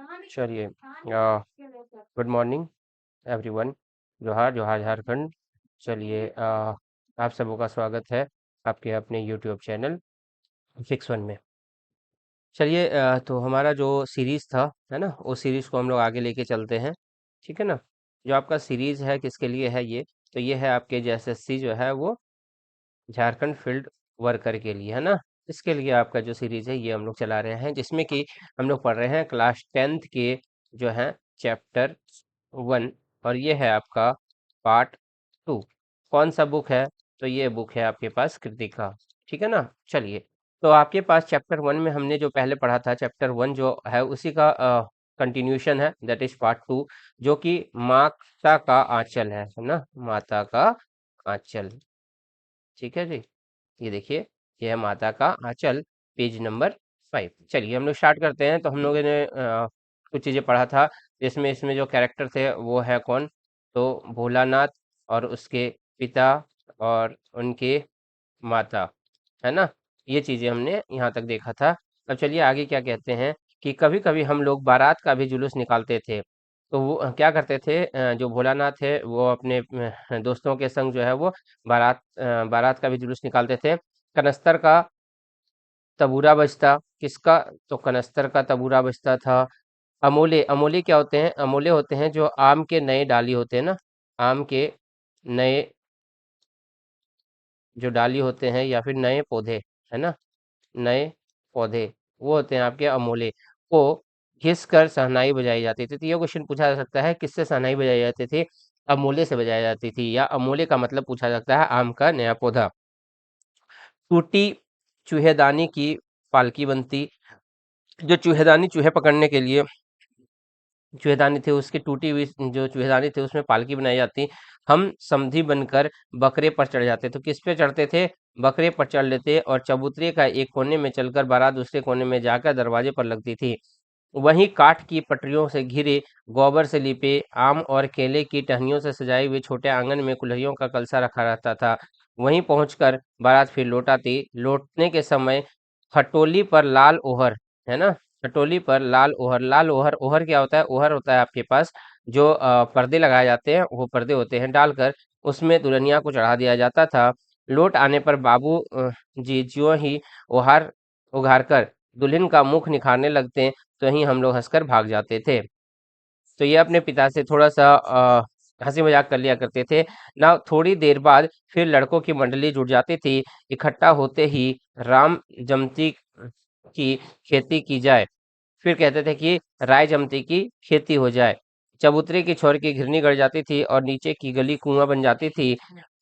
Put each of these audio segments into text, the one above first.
चलिए, good morning everyone. जोहार जोहार झारखंड। चलिए, आप सबों का स्वागत है आपके अपने यूट्यूब चैनल फिक्स वन में। चलिए, तो हमारा जो सीरीज था है ना, वो सीरीज को हम लोग आगे लेके चलते हैं। ठीक है ना। जो आपका सीरीज है किसके लिए है ये, तो ये है आपके जेएसएससी जो है वो झारखंड फील्ड वर्कर के लिए, है ना। इसके लिए आपका जो सीरीज है ये हम लोग चला रहे हैं, जिसमें कि हम लोग पढ़ रहे हैं क्लास 10th के जो है चैप्टर 1। और ये है आपका पार्ट 2। कौन सा बुक है, तो ये बुक है आपके पास कृतिका। ठीक है ना। चलिए, तो आपके पास चैप्टर 1 में हमने जो पहले पढ़ा था, चैप्टर 1 जो है उसी का कंटिन्यूशन है, दैट इज पार्ट 2, जो कि माता का आंचल है ना, माता का आंचल। ठीक है जी। ये देखिए, ये है माता का आंचल, पेज नंबर 5। चलिए हम लोग स्टार्ट करते हैं। तो हम लोगों ने कुछ चीजें पढ़ा था, जिसमें इसमें जो कैरेक्टर थे वो है कौन, तो भोलानाथ और उसके पिता और उनके माता, है ना। ये चीजें हमने यहाँ तक देखा था। अब चलिए आगे क्या कहते हैं, कि कभी कभी हम लोग बारात का भी जुलूस निकालते थे। तो वो क्या करते थे, जो भोलानाथ है वो अपने दोस्तों के संग जो है वो बारात का भी जुलूस निकालते थे। कनस्तर का तबूरा बजता, किसका, तो कनस्तर का तबूरा बजता था। अमोले, अमोले क्या होते हैं, अमोले होते हैं जो आम के नए डाली होते हैं ना, आम के नए जो डाली होते हैं या फिर नए पौधे, है ना, नए पौधे, वो होते हैं आपके अमोले। को घिस कर शहनाई बजाई जाती थी। तो ये क्वेश्चन पूछा जा सकता है, किससे शहनाई बजाई जाती थी, अमोले से बजाई जाती थी, या अमोले का मतलब पूछा जाता है आम का नया पौधा। टूटी चूहेदानी की पालकी बनती, जो चूहेदानी चूहे पकड़ने के लिए चूहेदानी थे, उसकी टूटी हुई जो चूहेदानी थे उसमें पालकी बनाई जाती। हम समधी बनकर बकरे पर चढ़ जाते। तो किस पे चढ़ते थे, बकरे पर चढ़ लेते, और चबूतरे का एक कोने में चलकर बारात दूसरे कोने में जाकर दरवाजे पर लगती थी। वहीं काठ की पटरियों से घिरे, गोबर से लिपे, आम और केले की टहनियों से सजाए हुए छोटे आंगन में कुल्हड़ियों का कलसा रखा रहता था। वहीं पहुंचकर बारात फिर लौट आती। लौटने के समय खटोली पर लाल ओहर, है ना, खटोली पर लाल ओहर, लाल ओहर, ओहर क्या होता है, ओहर होता है आपके पास जो पर्दे लगाए जाते हैं, वो पर्दे होते हैं, डालकर उसमें दुल्हनिया को चढ़ा दिया जाता था। लौट आने पर बाबू जी ज्यों ही ओहार उघार कर दुल्हन का मुख निखारने लगते, तो ही हम लोग हंसकर भाग जाते थे। तो ये अपने पिता से थोड़ा सा हंसी मजाक कर लिया करते थे ना। थोड़ी देर बाद फिर लड़कों की मंडली जुट जाती थी। इकट्ठा होते ही राम जमती की खेती की जाए, फिर कहते थे कि राय जमती की खेती हो जाए। चबूतरे की छोर की घिरनी गड़ जाती थी और नीचे की गली कुआं बन जाती थी।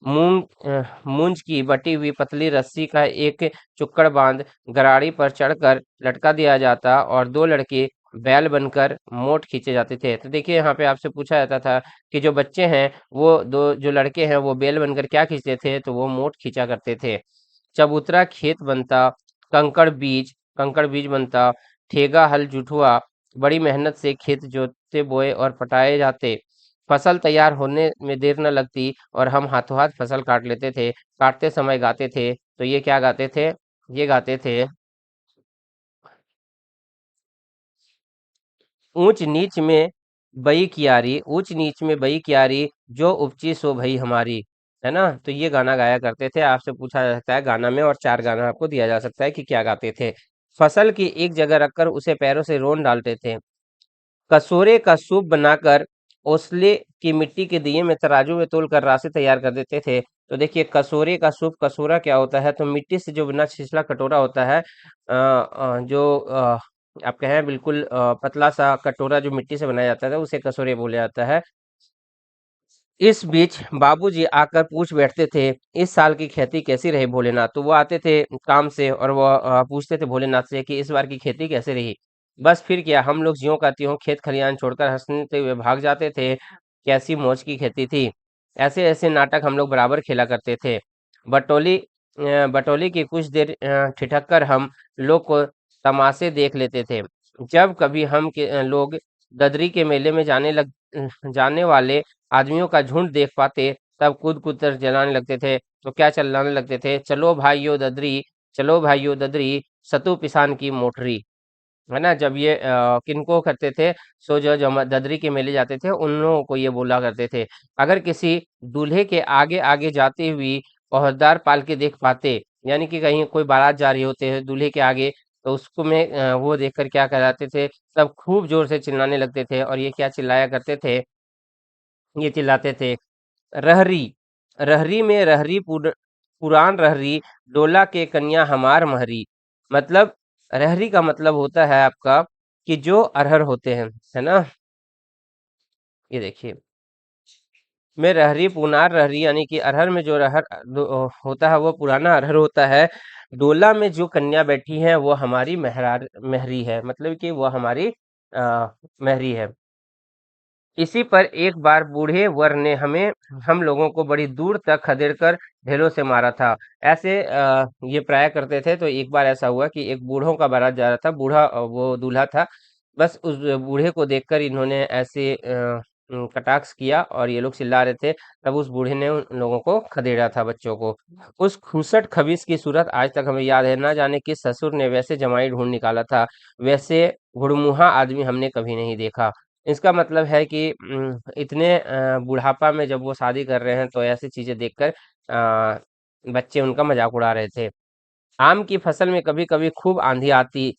मूंज की बटी हुई पतली रस्सी का एक चुक्कड़ बांध गराड़ी पर चढ़कर लटका दिया जाता, और दो लड़के बैल बनकर मोट खींचे जाते थे। तो देखिए यहाँ पे आपसे पूछा जाता था कि जो बच्चे हैं वो दो जो लड़के हैं वो बैल बनकर क्या खींचते थे, तो वो मोट खींचा करते थे। चबूतरा खेत बनता, कंकड़ बीज बनता, ठेगा हल जुठुआ, बड़ी मेहनत से खेत जोते बोए और पटाए जाते। फसल तैयार होने में देर न लगती और हम हाथों हाथ फसल काट लेते थे। काटते समय गाते थे, तो ये क्या गाते थे, ये गाते थे, ऊंच नीच में बई कियारी, ऊंच नीच में बई कियारी, जो उपजी सो भई हमारी, है ना। तो ये गाना गाया करते थे। आपसे पूछा जा सकता है गाना में, और चार गाना आपको दिया जा सकता है कि क्या गाते थे। फसल की एक जगह रखकर उसे पैरों से रोन डालते थे। कसोरे का सूप बनाकर ओसले की मिट्टी के दिए में तराजू में तोल कर राशि तैयार कर देते थे। तो देखिए कसोरे का सूप, कसोरा क्या होता है, तो मिट्टी से जो बना छिछला कटोरा होता है, जो आप कहें बिल्कुल पतला सा कटोरा जो मिट्टी से बनाया जाता था, उसे कसोरे बोला जाता है। इस बीच बाबूजी आकर पूछ बैठते थे, इस साल की खेती कैसी रही भोलेनाथ। तो वो आते थे काम से और वो पूछते थे भोलेनाथ से कि इस बार की खेती कैसे रही। बस फिर क्या, हम लोग ज्यों का त्यों खेत खलियान छोड़कर हंसते हुए भाग जाते थे। कैसी मौज की खेती थी। ऐसे ऐसे नाटक हम लोग बराबर खेला करते थे। बटोली की कुछ देर ठिठक कर हम लोग को तमाशे देख लेते थे। जब कभी लोग ददरी के मेले में जाने वाले आदमियों का झुंड देख पाते, तब कूद कूद कर जलाने लगते थे। तो क्या चिल्लाने लगते थे, चलो भाइयों ददरी, चलो भाइयों ददरी, सतु पिसान की मोटरी। है ना। जब ये किनको करते थे, सो जो जो ददरी के मेले जाते थे उन लोगों को ये बोला करते थे। अगर किसी दूल्हे के आगे आगे जाती हुई पहरेदार पालकी देख पाते, यानी कि कहीं कोई बारात जा रही होते हैं दूल्हे के आगे, तो उसको में वो देखकर क्या कहलाते थे, सब खूब जोर से चिल्लाने लगते थे। और ये क्या चिल्लाया करते थे, ये चिल्लाते थे, रहरी, रहरी में रहरी पुरान रहरी, डोला के कन्या हमार महरी। मतलब रहरी का मतलब होता है आपका कि जो अरहर होते हैं, है ना। ये देखिए, में रहरी पुनार रहरी, यानी कि अरहर में जो होता है वो पुराना अरहर होता है। डोला में जो कन्या बैठी है वो हमारी महरी है, मतलब कि वो हमारी महरी है। इसी पर एक बार बूढ़े वर ने हम लोगों को बड़ी दूर तक खदेड़ कर ढेलों से मारा था। ऐसे ये प्राय करते थे। तो एक बार ऐसा हुआ कि एक बूढ़ों का बारात जा रहा था, बूढ़ा वो दूल्हा था। बस उस बूढ़े को देखकर इन्होंने ऐसे कटाक्ष किया और ये लोग चिल्ला रहे थे। तब उस बूढ़े ने उन लोगों को खदेड़ा था, बच्चों को। उस खूसट खबीस की सूरत आज तक हमें याद है। ना जाने किस ससुर ने वैसे जमाई ढूंढ निकाला था, वैसे घुड़मुहा आदमी हमने कभी नहीं देखा। इसका मतलब है कि इतने बुढ़ापा में जब वो शादी कर रहे हैं तो ऐसी चीजें देखकर बच्चे उनका मजाक उड़ा रहे थे। आम की फसल में कभी कभी खूब आंधी आती।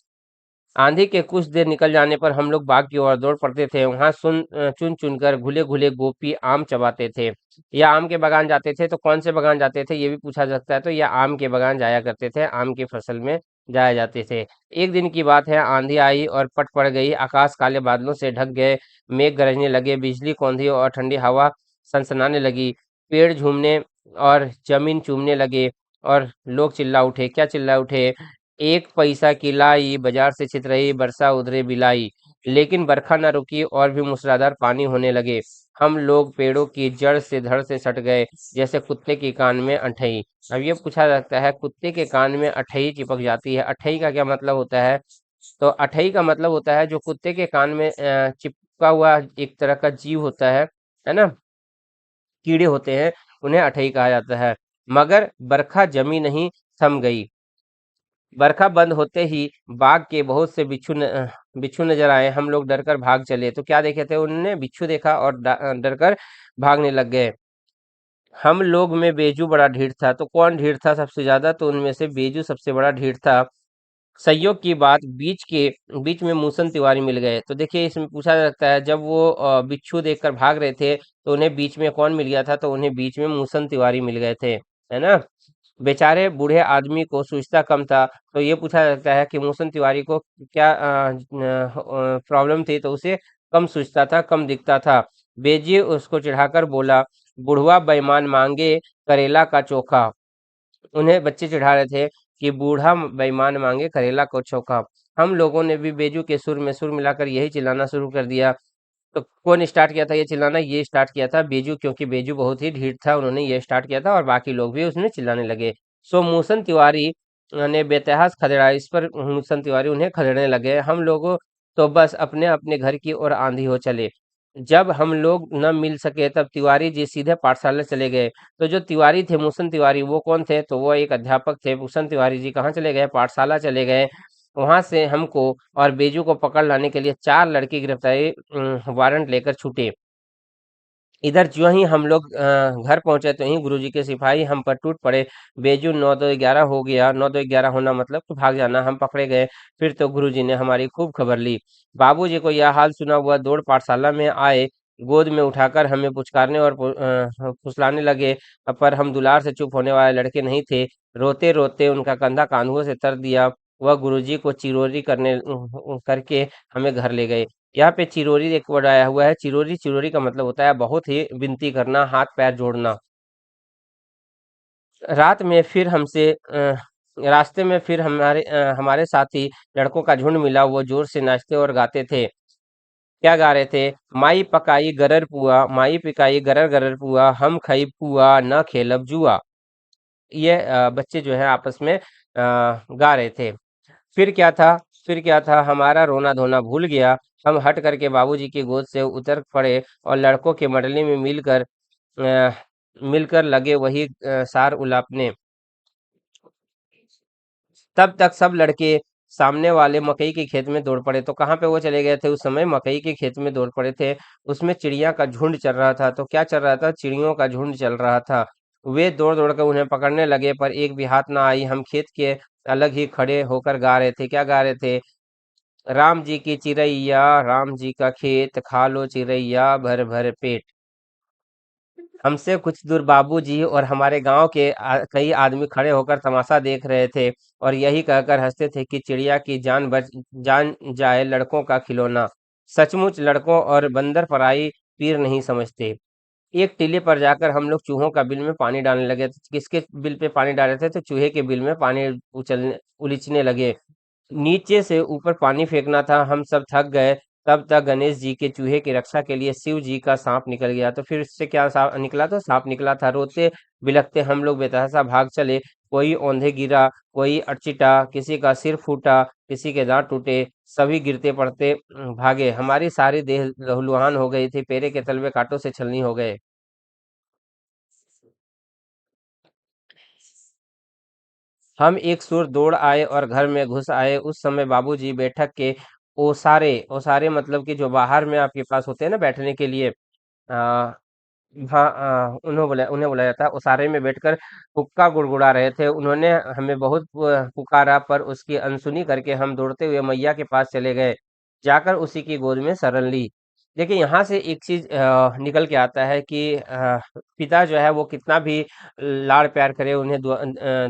आंधी के कुछ देर निकल जाने पर हम लोग बाग की ओर दौड़ पड़ते थे। वहां चुन चुन कर घुले घुले गोपी आम चबाते थे। या आम के बागान जाते थे। तो कौन से बागान जाते थे ये भी पूछा जाता है। तो या आम के बागान जाया करते थे, आम की फसल में जाया जाते थे। एक दिन की बात है, आंधी आई और पट पड़ गई। आकाश काले बादलों से ढक गए, मेघ गरजने लगे, बिजली कौंधी और ठंडी हवा सनसनाने लगी। पेड़ झूमने और जमीन चूमने लगे। और लोग चिल्ला उठे, क्या चिल्ला उठे, एक पैसा की लाई, बाजार से छितरई, बरसा उधरे बिलाई। लेकिन बरखा न रुकी और भी मूसलाधार पानी होने लगे। हम लोग पेड़ों की जड़ से धड़ से सट गए, जैसे कुत्ते के कान में अठई। अब ये पूछा जाता है, कुत्ते के कान में अठई चिपक जाती है, अठई का क्या मतलब होता है। तो अठई का मतलब होता है जो कुत्ते के कान में चिपका हुआ एक तरह का जीव होता है ना, कीड़े होते हैं, उन्हें अठई कहा जाता है। मगर बरखा जमी नहीं, थम गई। बरखा बंद होते ही बाग के बहुत से बिच्छू नजर आए। हम लोग डरकर भाग चले। तो क्या देखे थे उन्होंने, बिच्छू देखा और डरकर भागने लग गए। हम लोग में बेजू बड़ा ढीठ था। तो कौन ढीठ था सबसे ज्यादा, तो उनमें से बेजू सबसे बड़ा ढीठ था। संयोग की बात, बीच में मूसन तिवारी मिल गए। तो देखिए इसमें पूछा जा सकता है, जब वो बिच्छू देखकर भाग रहे थे तो उन्हें बीच में कौन मिल गया था, तो उन्हें बीच में मूसन तिवारी मिल गए थे, है ना। बेचारे बूढ़े आदमी को सूझता कम था। तो ये पूछा जाता है कि मूसन तिवारी को क्या प्रॉब्लम थी, तो उसे कम सूझता था, कम दिखता था। बेजी उसको चिढ़ाकर बोला, बुढ़वा बेईमान मांगे करेला का चोखा। उन्हें बच्चे चिढ़ा रहे थे कि बूढ़ा बेईमान मांगे करेला को चोखा। हम लोगों ने भी बेजू के सुर में सुर मिलाकर यही चिल्लाना शुरू कर दिया। तो कौन स्टार्ट किया था ये चिल्लाना, ये स्टार्ट किया था बेजू, क्योंकि बेजू बहुत ही ढीठ था, उन्होंने ये स्टार्ट किया था और बाकी लोग भी उसमें चिल्लाने लगे। सो मूसन तिवारी ने बेतहास खदेड़ा। इस पर मूसन तिवारी उन्हें खदेड़ने लगे। हम लोगों तो बस अपने अपने घर की ओर आंधी हो चले। जब हम लोग न मिल सके तब तिवारी जी सीधे पाठशाला चले गए। तो जो तिवारी थे, मूसन तिवारी, वो कौन थे, तो वो एक अध्यापक थे। मूसन तिवारी जी कहाँ चले गए, पाठशाला चले गए। वहां से हमको और बेजू को पकड़ लाने के लिए 4 लड़के गिरफ्तारी वारंट लेकर छूटे। इधर जो ही हम लोग घर पहुंचे तो ही गुरुजी के सिपाही हम पर टूट पड़े। बेजू 9 2 11 हो गया। 9 2 11 होना मतलब तो भाग जाना। हम पकड़े गए। फिर तो गुरुजी ने हमारी खूब खबर ली। बाबूजी को यह हाल सुना हुआ दौड़ पाठशाला में आए। गोद में उठाकर हमें पुचकारने और फुसलाने लगे। पर हम दुलार से चुप होने वाले लड़के नहीं थे। रोते रोते उनका कंधा कांधों से तर दिया। वह गुरुजी को चिरोरी करके हमें घर ले गए। यहाँ पे चिरोरी एक वर्ड आया हुआ है। चिरोरी, चिरोरी का मतलब होता है बहुत ही विनती करना, हाथ पैर जोड़ना। रात में फिर हमसे रास्ते में फिर हमारे साथी लड़कों का झुंड मिला। वो जोर से नाचते और गाते थे। क्या गा रहे थे, माई पकाई गरर पुआ, माई पिकाई गरर गरर पुआ, हम खई पुआ न खेलब जुआ। ये बच्चे जो है आपस में गा रहे थे। फिर क्या था, फिर क्या था, हमारा रोना धोना भूल गया। हम हट करके बाबूजी की गोद से उतर पड़े और लड़कों के मंडली में अ, मिलकर लगे वही सार उलापने। तब तक सब लड़के सामने वाले मकई के खेत में दौड़ पड़े। तो कहाँ पे वो चले गए थे उस समय? मकई के खेत में दौड़ पड़े थे। उसमें चिड़िया का झुंड चल रहा था। तो क्या चल रहा था? चिड़ियों का झुंड चल रहा था। वे दौड़ दौड़ कर उन्हें पकड़ने लगे, पर एक भी हाथ ना आई। हम खेत के अलग ही खड़े होकर गा रहे थे। क्या गा रहे थे? राम जी की चिरैया, राम जी का खेत, खा लो चिरैया भर भर पेट। हमसे कुछ दूर बाबूजी और हमारे गांव के कई आदमी खड़े होकर तमाशा देख रहे थे और यही कहकर हंसते थे कि चिड़िया की जान जाए लड़कों का खिलौना। सचमुच लड़कों और बंदर पराई पीर नहीं समझते। एक टीले पर जाकर हम लोग चूहों का बिल में पानी डालने लगे। तो किसके बिल पे पानी डाल रहे थे? तो चूहे के बिल में पानी उछलने उलीचने लगे। नीचे से ऊपर पानी फेंकना था। हम सब थक गए। तब तक गणेश जी के चूहे की रक्षा के लिए शिव जी का सांप निकल गया। तो फिर इससे क्या सांप निकला? तो सांप निकला था। रोते बिलखते हम लोग बेतहाशा भाग चले। कोई औंधे गिरा, कोई अड़चिटा, किसी का सिर फूटा, किसी के दांत टूटे। सभी गिरते पड़ते भागे। हमारी सारी देह लहूलुहान हो गई थी। पैरे के तलवे कांटों से छलनी हो गए। हम एक सुर दौड़ आए और घर में घुस आए। उस समय बाबूजी बैठक के ओसारे, ओसारे मतलब कि जो बाहर में आपके पास होते हैं ना बैठने के लिए, आ, हाँ, उन्हें बुलाया था। ओसारे में बैठकर हुक्का गुड़गुड़ा रहे थे। उन्होंने हमें बहुत पुकारा, पर उसकी अनसुनी करके हम दौड़ते हुए मैया के पास चले गए। जाकर उसी की गोद में शरण ली। देखिए यहाँ से एक चीज निकल के आता है कि पिता जो है वो कितना भी लाड़ प्यार करे, उन्हें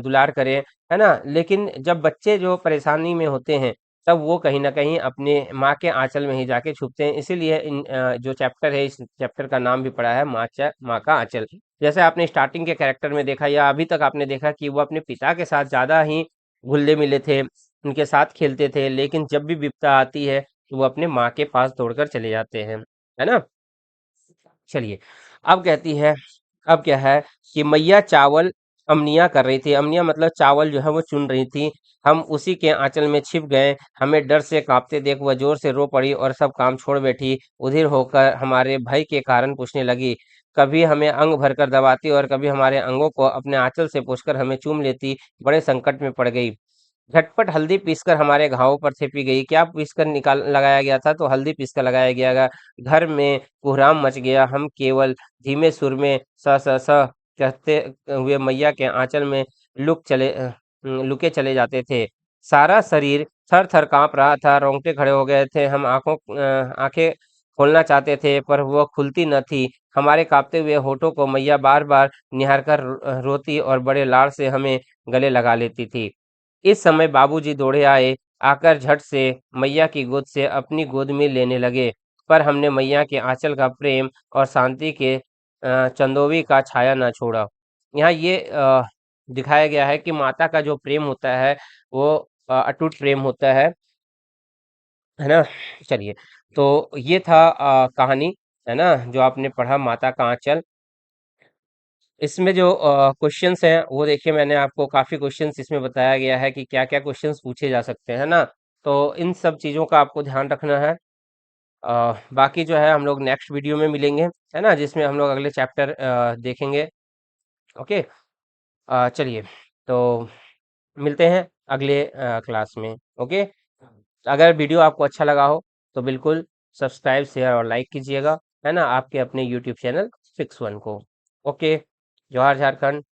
दुलार करे, है ना, लेकिन जब बच्चे जो परेशानी में होते हैं तब वो कहीं ना कहीं अपने माँ के आंचल में ही जाके छुपते हैं। इसीलिए जो चैप्टर है, इस चैप्टर का नाम भी पड़ा है माँ का आंचल। जैसे आपने स्टार्टिंग के कैरेक्टर में देखा या अभी तक आपने देखा कि वो अपने पिता के साथ ज्यादा ही घुले मिले थे, उनके साथ खेलते थे, लेकिन जब भी विपदा आती है तो वो अपने माँ के पास दौड़कर चले जाते हैं, है ना। चलिए, अब कहती है, अब क्या है कि मैया चावल अमनिया कर रही थी। अमनिया मतलब चावल जो है वो चुन रही थी। हम उसी के आंचल में छिप गए। हमें डर से कांपते देख वह जोर से रो पड़ी और सब काम छोड़ बैठी। उधिर होकर हमारे भय के कारण पूछने लगी। कभी हमें अंग भरकर दबाती और कभी हमारे अंगों को अपने आंचल से पोंछकर हमें चूम लेती। बड़े संकट में पड़ गई। झटपट हल्दी पीसकर हमारे घावों पर थेपी गई। क्या पीसकर निकाल लगाया गया था? तो हल्दी पीसकर लगाया गया। घर में कोहराम मच गया। हम केवल धीमे सुर में स स स कहते हुए मैया के आंचल में लुके चले जाते थे। सारा शरीर थर थर कांप रहा था। रोंगटे खड़े हो गए थे। हम आंखें खोलना चाहते थे पर वह खुलती न थी। हमारे कांपते हुए होठों को मैया बार बार निहार कर रोती और बड़े लाड़ से हमें गले लगा लेती थी। इस समय बाबूजी दौड़े आए। आकर झट से मैया की गोद से अपनी गोद में लेने लगे। पर हमने मैया के आंचल का प्रेम और शांति के चंदोवी का छाया न छोड़ा। यहाँ ये दिखाया गया है कि माता का जो प्रेम होता है वो अटूट प्रेम होता है ना। चलिए, तो ये था कहानी, है ना, जो आपने पढ़ा माता का आंचल। इसमें जो क्वेश्चंस हैं वो देखिए, मैंने आपको काफी क्वेश्चंस इसमें बताया गया है कि क्या क्या क्वेश्चंस पूछे जा सकते हैं ना। तो इन सब चीजों का आपको ध्यान रखना है। बाकी जो है हम लोग नेक्स्ट वीडियो में मिलेंगे, है ना, जिसमें हम लोग अगले चैप्टर देखेंगे। ओके। चलिए, तो मिलते हैं अगले क्लास में। ओके। अगर वीडियो आपको अच्छा लगा हो तो बिल्कुल सब्सक्राइब शेयर और लाइक कीजिएगा, है ना, आपके अपने यूट्यूब चैनल फिक्स वन को। ओके। जोहार झारखंड।